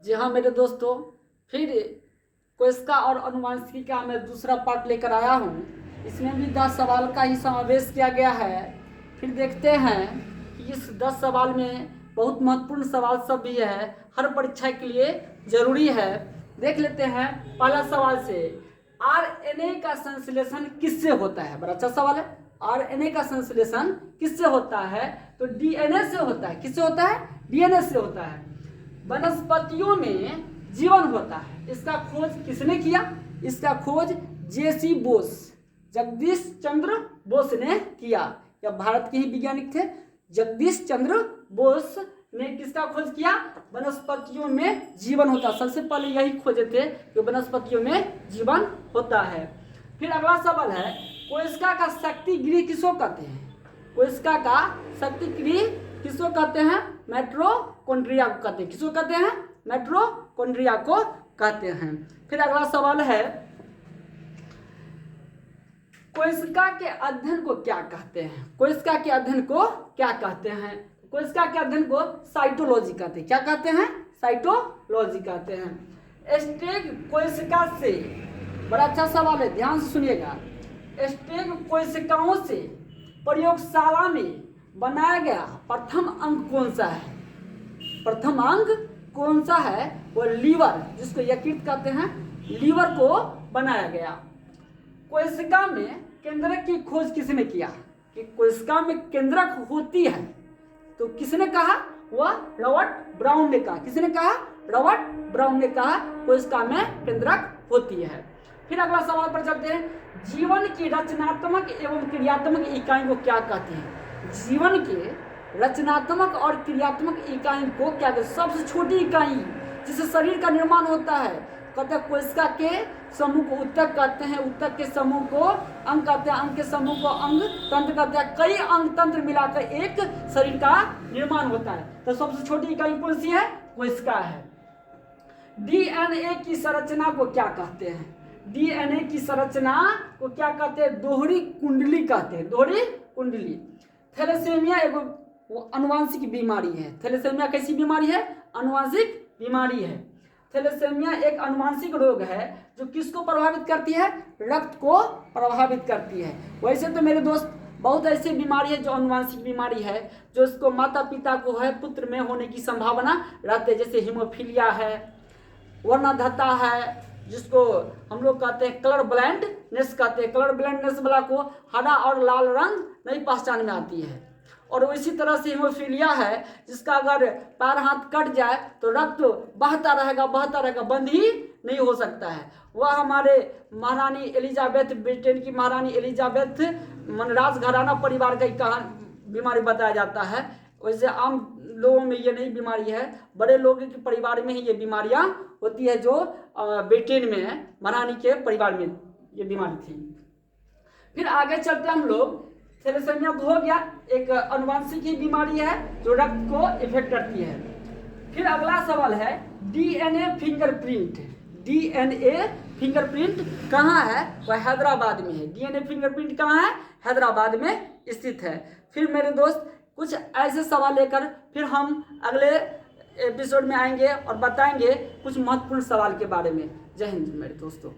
जी हाँ मेरे दोस्तों, फिर कोशिका और अनुवांशिकी का मैं दूसरा पार्ट लेकर आया हूँ। इसमें भी 10 सवाल का ही समावेश किया गया है। फिर देखते हैं कि इस 10 सवाल में बहुत महत्वपूर्ण सवाल सब भी है, हर परीक्षा के लिए जरूरी है। देख लेते हैं पहला सवाल से, आरएनए का संश्लेषण किससे होता है? बड़ा अच्छा सवाल है। आरएनए का संश्लेषण किससे होता है? तो डीएनए से होता है। किससे होता है? डीएनए से होता है। वनस्पतियों में जीवन होता है, इसका खोज किसने किया? इसका खोज जेसी बोस, जगदीश चंद्र बोस ने किया। यह भारत के ही वैज्ञानिक थे। जगदीश चंद्र बोस ने किसका खोज किया? वनस्पतियों में जीवन होता है। सबसे पहले यही खोजे थे कि वनस्पतियों में जीवन होता है। फिर अगला सवाल है, कोशिका का शक्ति गृह किसको कहते हैं? कोशिका का शक्ति गृह किसको कहते हैं? माइटोकॉन्ड्रिया को कहते हैं। किसको कहते हैं? माइटोकॉन्ड्रिया को कहते हैं। फिर अगला सवाल है, कोशिका के अध्ययन को क्या कहते हैं? कोशिका के अध्ययन को क्या कहते हैं? कोशिका के अध्ययन को साइटोलॉजी कहते हैं। क्या कहते हैं? साइटोलॉजी कहते हैं। स्टेग कोशिका से, बड़ा अच्छा सवाल है, ध्यान से सुनिएगा। स्टेग कोशिकाओं से प्रयोगशाला में बनाया गया प्रथम अंग कौन सा है? प्रथम अंग कौन सा है? वो लीवर, जिसको यकृत कहते हैं, लीवर को बनाया गया। कोशिका में केंद्रक की खोज किसने किया? कि कोशिका में केंद्रक होती है तो किसने कहा? वह रॉबर्ट ब्राउन ने कहा। किसने कहा? रॉबर्ट ब्राउन ने कहा कोशिका में केंद्रक होती है। फिर अगला सवाल पर चलते हैं, जीवन की रचनात्मक एवं क्रियात्मक इकाई को क्या कहते हैं? जीवन के रचनात्मक और क्रियात्मक इकाई को क्या कहते हैं? सबसे छोटी इकाई जिससे शरीर का निर्माण होता है कहते हैं कोशिका के समूह को उत्तक कहते हैं, उत्तक के समूह को अंग कहते हैं, अंग के समूह को अंग तंत्र कहते हैं। कई अंग तंत्र मिलाकर एक शरीर का निर्माण होता है। तो सबसे छोटी इकाई कौन सी है? कोशिका है। डीएनए की संरचना को क्या कहते हैं? डीएनए की संरचना को क्या कहते हैं? दोहरी कुंडली कहते हैं। दोहरी कुंडली। थैलेसेमिया एक अनुवांशिक बीमारी है। थैलेसेमिया कैसी बीमारी है? अनुवांशिक बीमारी है। थैलेसेमिया एक अनुवांशिक रोग है जो किसको प्रभावित करती है? रक्त को प्रभावित करती है। वैसे तो मेरे दोस्त बहुत ऐसी बीमारी है जो अनुवांशिक बीमारी है, जो इसको माता पिता को है, पुत्र में होने की संभावना रहती है। जैसे हीमोफीलिया है, वर्णधता है, जिसको हम लोग कहते हैं कलर ब्लाइंडनेस कहते हैं। कलर ब्लाइंडनेस वाला को हरा और लाल रंग नहीं पहचान में आती है। और इसी तरह से हीमोफीलिया है, जिसका अगर पैर हाथ कट जाए तो रक्त बहता रहेगा, बंद ही नहीं हो सकता है। वह हमारे महारानी एलिजाबेथ, ब्रिटेन की महारानी एलिजाबेथ मनराज घराना परिवार का बीमारी बताया जाता है। वैसे आम लोगों में ये नहीं बीमारी है, बड़े लोगों के परिवार में ही ये बीमारियां होती है, जो ब्रिटेन में है, महारानी के परिवार में ये बीमारी थी। फिर आगे चलते हम लोग, थैलेसेमिया तो हो गया, एक अनुवांशिक ही बीमारी है जो रक्त को इफेक्ट करती है। फिर अगला सवाल है, डीएनए फिंगरप्रिंट। डीएनए फिंगरप्रिंट कहाँ है? वह हैदराबाद में है। डीएनए फिंगरप्रिंट कहाँ है? हैदराबाद में स्थित है। फिर मेरे दोस्त कुछ ऐसे सवाल लेकर फिर हम अगले एपिसोड में आएंगे और बताएंगे कुछ महत्वपूर्ण सवाल के बारे में। जय हिंद मेरे दोस्तों।